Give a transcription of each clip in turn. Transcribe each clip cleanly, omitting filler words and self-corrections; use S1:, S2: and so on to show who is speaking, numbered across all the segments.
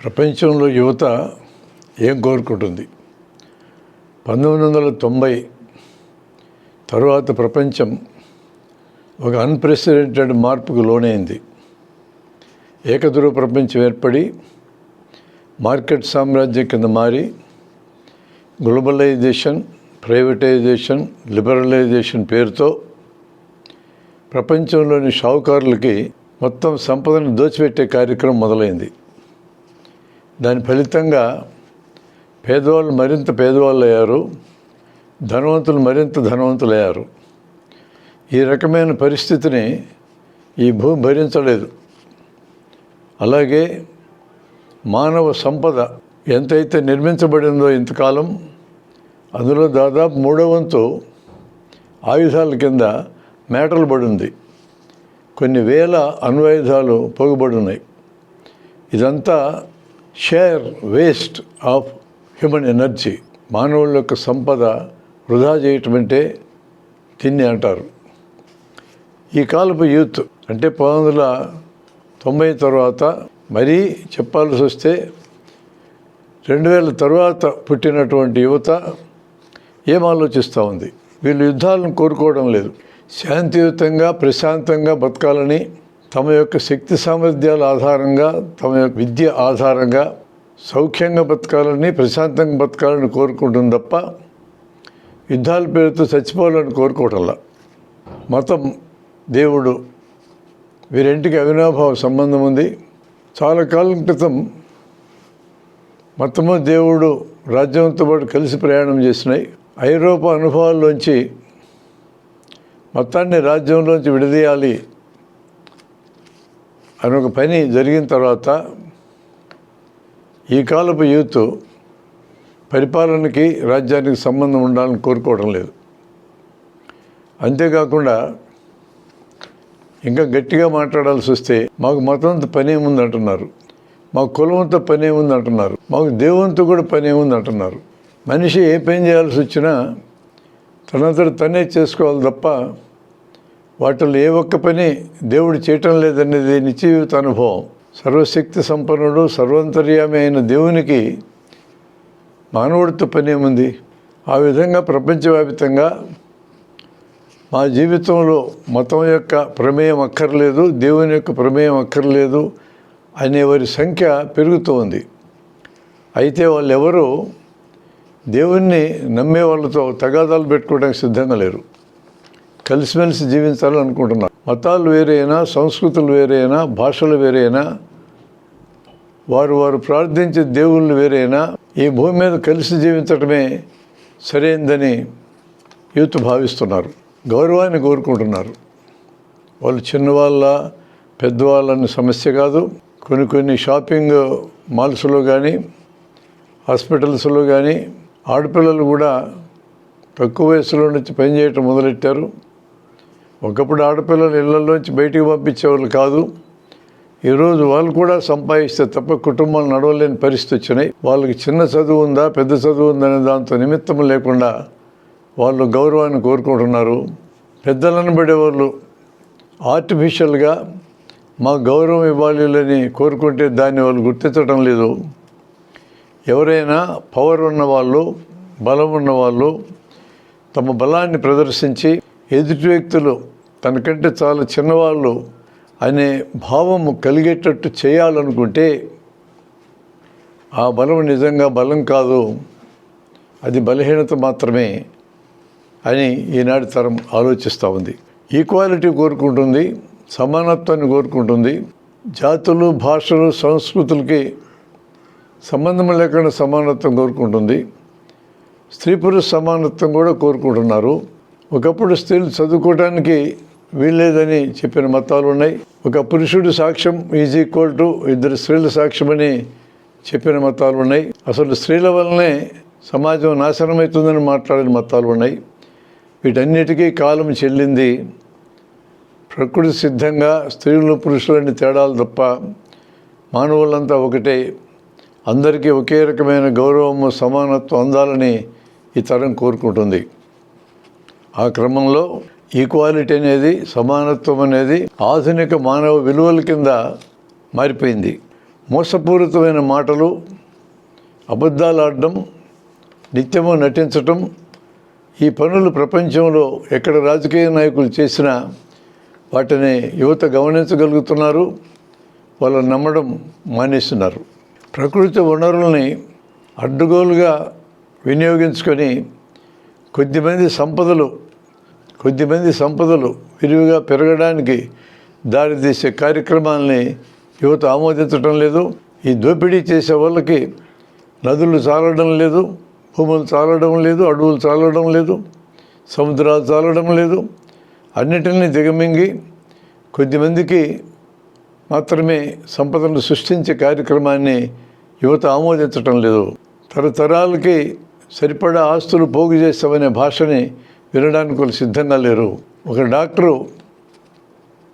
S1: ప్రపంచంలో యువత ఏం కోరుకుంటుంది? 1990 తరువాత ప్రపంచం ఒక అన్ప్రెసిడెంటెడ్ మార్పుకు లోనైంది. ఏకధ్రువ ప్రపంచం ఏర్పడి మార్కెట్ సామ్రాజ్యం కింద మారి గ్లోబలైజేషన్, ప్రైవేటైజేషన్, లిబరలైజేషన్ పేరుతో ప్రపంచంలోని షావుకారులకి మొత్తం సంపదను దోచిపెట్టే కార్యక్రమం మొదలైంది. దాని ఫలితంగా పేదవాళ్ళు మరింత పేదవాళ్ళు అయ్యారు, ధనవంతులు మరింత ధనవంతులయ్యారు. ఈ రకమైన పరిస్థితిని ఈ భూమి భరించలేదు. అలాగే మానవ సంపద ఎంతైతే నిర్మించబడిందో ఇంతకాలం, అందులో దాదాపు 3/4 ఆయుధాల కింద మేటలు పడింది. కొన్ని వేల అణ్వాయుధాలు పోగుబడి ఉన్నాయి. ఇదంతా share waste of human energy. మానవుల యొక్క సంపద వృధా చేయటం అంటే దీన్ని అంటారు. ఈ కాలపు యూత్ అంటే 1990 తర్వాత, మరీ చెప్పాల్సి వస్తే 2000 తర్వాత పుట్టినటువంటి యువత ఏం ఆలోచిస్తూ ఉంది? వీళ్ళు యుద్ధాలను కోరుకోవడం లేదు. శాంతియుతంగా ప్రశాంతంగా బతకాలని, తమ యొక్క శక్తి సామర్థ్యాల ఆధారంగా, తమ యొక్క విద్య ఆధారంగా సౌఖ్యంగా బతకాలని, ప్రశాంతంగా బతకాలని కోరుకుంటుంది తప్ప యుద్ధాల పేరుతో చచ్చిపోవాలని కోరుకోవటంలా. మతం, దేవుడు వీరింటికి అవినాభావ సంబంధం ఉంది. చాలా కాలం క్రితం మతము, దేవుడు రాజ్యంతో పాటు కలిసి ప్రయాణం చేసినాయి. ఐరోపా అనుభవాల్లోంచి మొత్తాన్ని రాజ్యంలోంచి విడదీయాలి అని ఒక పని జరిగిన తర్వాత ఈ కాలపు యూత్ పరిపాలనకి, రాజ్యానికి సంబంధం ఉండాలని కోరుకోవడం లేదు. అంతేకాకుండా ఇంకా గట్టిగా మాట్లాడాల్సి వస్తే మాకు మతంతో పని ఏముంది అంటున్నారు, మాకు కులంతో పని ఏముంది అంటున్నారు, మాకు దేవునితో కూడా పని ఏముంది అంటున్నారు. మనిషి ఏ పని చేయాల్సి వచ్చినా తనంతట తనే చేసుకోవాలి తప్ప వాటిల్లో ఏ ఒక్క పని దేవుడు చేయటం లేదనేది నిత్యజీవిత అనుభవం. సర్వశక్తి సంపన్నుడు, సర్వాంతర్యామి అయిన దేవునికి మానవుడితో పని ఏముంది? ఆ విధంగా ప్రపంచవ్యాప్తంగా మా జీవితంలో మతం యొక్క ప్రమేయం అక్కర్లేదు, దేవుని యొక్క ప్రమేయం అక్కర్లేదు అనేవారి సంఖ్య పెరుగుతూ ఉంది. అయితే వాళ్ళెవరూ దేవుణ్ణి నమ్మే వాళ్ళతో తగాదాలు పెట్టుకోవడానికి సిద్ధంగా లేరు. కలిసిమెలిసి జీవించాలని అనుకుంటున్నారు. మతాలు వేరైనా, సంస్కృతులు వేరైనా, భాషలు వేరైనా, వారు ప్రార్థించే దేవుళ్ళు వేరైనా, ఈ భూమి మీద కలిసి జీవించడమే సరైందని యూత్ భావిస్తున్నారు. గౌరవాన్ని కోరుకుంటున్నారు. వాళ్ళు చిన్నవాళ్ళ, పెద్దవాళ్ళని సమస్య కాదు. కొన్ని షాపింగ్ మాల్స్లో కానీ, హాస్పిటల్స్లో కానీ ఆడపిల్లలు కూడా తక్కువ వయసులో నుంచి పనిచేయటం మొదలెట్టారు. ఒకప్పుడు ఆడపిల్లలు ఇళ్లలోంచి బయటికి పంపించేవాళ్ళు కాదు. ఈరోజు వాళ్ళు కూడా సంపాదిస్తే తప్ప కుటుంబాలు నడవలేని పరిస్థితి వచ్చినాయి. వాళ్ళకి చిన్న చదువు ఉందా, పెద్ద చదువు ఉందనే దాంతో నిమిత్తం లేకుండా వాళ్ళు గౌరవాన్ని కోరుకుంటున్నారు. పెద్దలను పడేవాళ్ళు ఆర్టిఫిషియల్గా మా గౌరవం ఇవ్వాలని కోరుకుంటే దాన్ని వాళ్ళు గుర్తించడం లేదు. ఎవరైనా పవర్ ఉన్నవాళ్ళు, బలం ఉన్నవాళ్ళు తమ బలాన్ని ప్రదర్శించి ఎదుటి వ్యక్తులు తనకంటే చాలా చిన్నవాళ్ళు అనే భావం కలిగేటట్టు చేయాలనుకుంటే ఆ బలం నిజంగా బలం కాదు, అది బలహీనత మాత్రమే అని ఈనాటి తరం ఆలోచిస్తూ ఉంది. ఈక్వాలిటీ కోరుకుంటుంది, సమానత్వాన్ని కోరుకుంటుంది. జాతులు, భాషలు, సంస్కృతులకి సంబంధం లేకుండా సమానత్వం కోరుకుంటుంది. స్త్రీ పురుష సమానత్వం కూడా కోరుకుంటున్నారు. ఒకప్పుడు స్త్రీలు చదువుకోవడానికి వీల్లేదని చెప్పిన మతాలు ఉన్నాయి. ఒక పురుషుడి సాక్ష్యం ఈజ్ ఈక్వల్ టు 2 స్త్రీల సాక్ష్యం అని చెప్పిన మతాలు ఉన్నాయి. అసలు స్త్రీల వల్లనే సమాజం నాశనం అవుతుందని మాట్లాడిన మతాలు ఉన్నాయి. వీటన్నిటికీ కాలం చెల్లింది. ప్రకృతి సిద్ధంగా స్త్రీలు పురుషులని తేడాలు తప్ప మానవులంతా ఒకటే. అందరికీ ఒకే రకమైన గౌరవము, సమానత్వం అందాలని ఈ తరం కోరుకుంటుంది. ఆ క్రమంలో ఈక్వాలిటీ అనేది, సమానత్వం అనేది ఆధునిక మానవ విలువల కింద మారిపోయింది. మోసపూరితమైన మాటలు, అబద్ధాలు ఆడడం, నిత్యము నటించటం, ఈ పనులు ప్రపంచంలో ఎక్కడ రాజకీయ నాయకులు చేసినా వాటిని యువత గమనించగలుగుతున్నారు, వాళ్ళని నమ్మడం మానేస్తున్నారు. ప్రకృతి వనరుల్ని అడ్డుగోలుగా వినియోగించుకొని కొద్దిమంది సంపదలు విరివిగా పెరగడానికి దారితీసే కార్యక్రమాలని యువత ఆమోదించడం లేదు. ఈ దోపిడీ చేసే వాళ్ళకి నదులు చాలడం లేదు, భూములు చాలడం లేదు, అడవులు చాలడం లేదు, సముద్రాలు చాలడం లేదు. అన్నిటిని దిగమింగి కొద్దిమందికి మాత్రమే సంపదను సృష్టించే కార్యక్రమాన్ని యువత ఆమోదించటం లేదు. తరతరాలకి సరిపడా ఆస్తులు పోగు చేస్తామనే భాషని వినడానికి వాళ్ళు సిద్ధంగా లేరు. ఒక డాక్టరు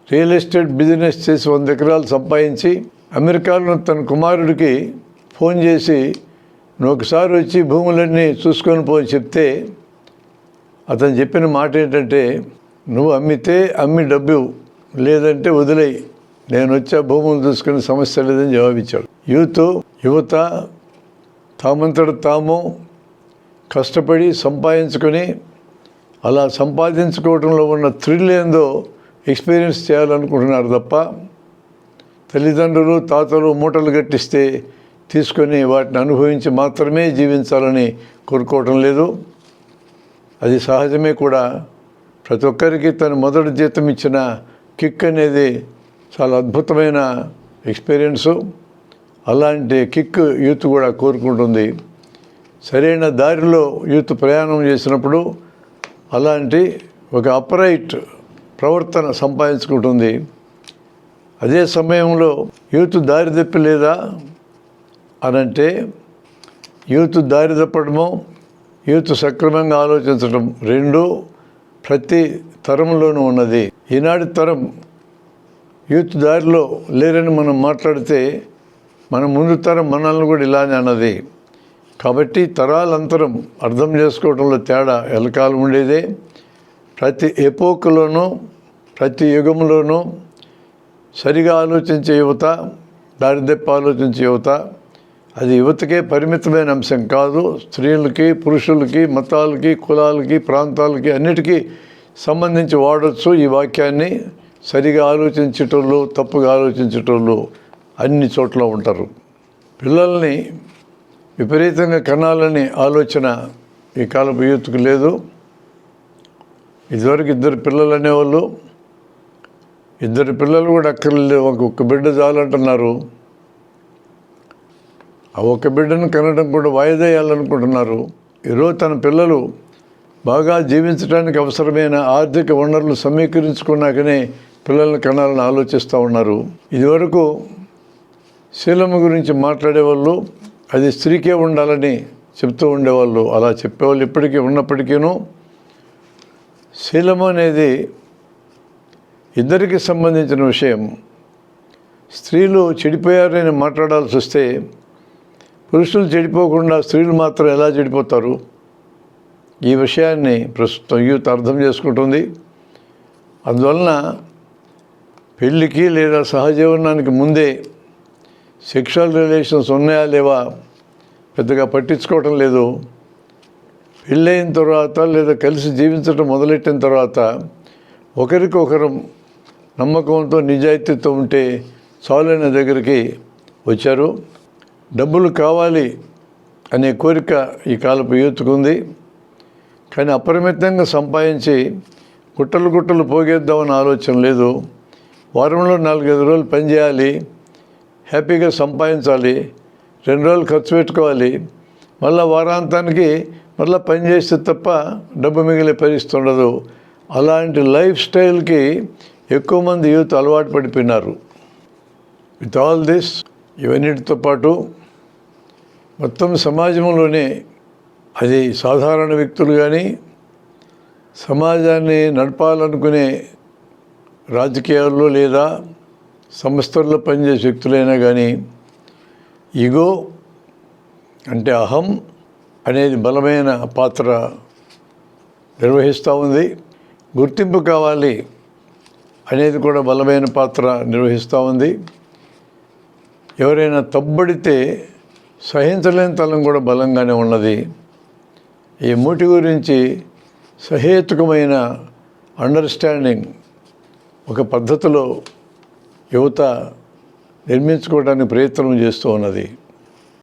S1: రియల్ ఎస్టేట్ బిజినెస్ చేసి 100 ఎకరాలు సంపాదించి అమెరికాలో తన కుమారుడికి ఫోన్ చేసి నువ్వు ఒకసారి వచ్చి భూములన్నీ చూసుకొని పోని చెప్తే అతను చెప్పిన మాట ఏంటంటే, నువ్వు అమ్మితే అమ్మి డబ్బు, లేదంటే వదిలేయి, నేను వచ్చా భూములు చూసుకునే సమస్య లేదని జవాబిచ్చాడు. యువత తామంతట తాము కష్టపడి సంపాదించుకొని అలా సంపాదించుకోవడంలో ఉన్న థ్రిల్ ఏందో ఎక్స్పీరియన్స్ చేయాలనుకుంటున్నారు తప్ప తల్లిదండ్రులు తాతలు మూటలు కట్టిస్తే తీసుకొని వాటిని అనుభవించి మాత్రమే జీవించాలని కోరుకోవటం లేదు. అది సహజమే కూడా. ప్రతి ఒక్కరికి తన మొదటి జీతం ఇచ్చిన కిక్ అనేది చాలా అద్భుతమైన ఎక్స్పీరియన్సు. అలాంటి కిక్ యూత్ కూడా కోరుకుంటుంది. సరైన దారిలో యూత్ ప్రయాణం చేసినప్పుడు అలాంటి ఒక అప్రైట్ ప్రవర్తన సంపాదించుకుంటుంది. అదే సమయంలో యూత్ దారి తప్పి లేదా అనంటే యూత్ దారి తప్పడము, యూత్ సక్రమంగా ఆలోచించడం రెండూ ప్రతి తరంలోనూ ఉన్నది. ఈనాటి తరం యూత్ దారిలో లేరని మనం మాట్లాడితే మన ముందు తరం మనల్ని కూడా ఇలానే అన్నది. కాబట్టి తరాలంతరం అర్థం చేసుకోవడంలో తేడా ఎలకాలం ఉండేదే. ప్రతి ఎపోక్లోనూ ప్రతి యుగంలోనూ సరిగా ఆలోచించే యువత, దారిదెప్ప ఆలోచించే యువత, అది యువతకే పరిమితమైన అంశం కాదు. స్త్రీలకి, పురుషులకి, మతాలకి, కులాలకి, ప్రాంతాలకి అన్నిటికీ సంబంధించి వాడచ్చు ఈ వాక్యాన్ని. సరిగా ఆలోచించేటోళ్ళు, తప్పుగా ఆలోచించేటోళ్ళు అన్ని చోట్ల ఉంటారు. పిల్లల్ని విపరీతంగా కనాలని ఆలోచన ఈ కాలపు యూత్కు లేదు. ఇదివరకు 2 పిల్లలు అనేవాళ్ళు, 2 పిల్లలు కూడా అక్కర్లేదు, ఒక్కొక్క బిడ్డ చాలంటున్నారు. ఆ ఒక్క బిడ్డను కనడం కూడా వాయిదా వేయాలనుకుంటున్నారు. ఈరోజు తన పిల్లలు బాగా జీవించడానికి అవసరమైన ఆర్థిక వనరులు సమీకరించుకున్నాకనే పిల్లల్ని కనాలని ఆలోచిస్తూ ఉన్నారు. ఇదివరకు శీలము గురించి మాట్లాడేవాళ్ళు అది స్త్రీకే ఉండాలని చెప్తూ ఉండేవాళ్ళు. అలా చెప్పేవాళ్ళు ఇప్పటికీ ఉన్నప్పటికీను శీలము అనేది ఇద్దరికి సంబంధించిన విషయం. స్త్రీలు చెడిపోయారని మాట్లాడాల్సి వస్తే పురుషులు చెడిపోకుండా స్త్రీలు మాత్రం ఎలా చెడిపోతారు? ఈ విషయాన్ని ప్రస్తుతం యూత్ అర్థం చేసుకుంటుంది. అందువలన పెళ్ళికి లేదా సహజీవనానికి ముందే సెక్షువల్ రిలేషన్స్ ఉన్నాయా లేవా పెద్దగా పట్టించుకోవటం లేదు. పెళ్ళైన తర్వాత లేదా కలిసి జీవించడం మొదలెట్టిన తర్వాత ఒకరికొకరు నమ్మకంతో నిజాయితీతో ఉంటే చాలైన దగ్గరికి వచ్చారు. డబ్బులు కావాలి అనే కోరిక ఈ కాలపు యూత్కు ఉంది. కానీ అపరిమితంగా సంపాదించి గుట్టలు పోగేద్దామని ఆలోచన లేదు. వారంలో 4-5 రోజులు పనిచేయాలి, హ్యాపీగా సంపాదించాలి, 2 రోజులు ఖర్చు పెట్టుకోవాలి, మళ్ళీ వారాంతానికి మళ్ళీ పని చేస్తే తప్ప డబ్బు మిగిలే పరిస్థితి ఉండదు. అలాంటి లైఫ్ స్టైల్కి ఎక్కువ మంది యూత్ అలవాటు పడిపోయినారు. విత్ ఆల్ దిస్, ఇవన్నిటితో పాటు మొత్తం సమాజంలోనే అది సాధారణ వ్యక్తులు కానీ సమాజాన్ని నడపాలనుకునే రాజకీయాల్లో లేదా సంస్థల్లో పనిచేసే వ్యక్తులైనా కానీ ఈగో అంటే అహం అనేది బలమైన పాత్ర నిర్వహిస్తూ ఉంది. గుర్తింపు కావాలి అనేది కూడా బలమైన పాత్ర నిర్వహిస్తూ ఉంది. ఎవరైనా తబ్బడితే సహించలేని తలం కూడా బలంగానే ఉన్నది. ఈ మూటి గురించి సహేతుకమైన అండర్స్టాండింగ్ ఒక పద్ధతిలో యువత నిర్మించుకోవడానికి ప్రయత్నం చేస్తూ ఉన్నది.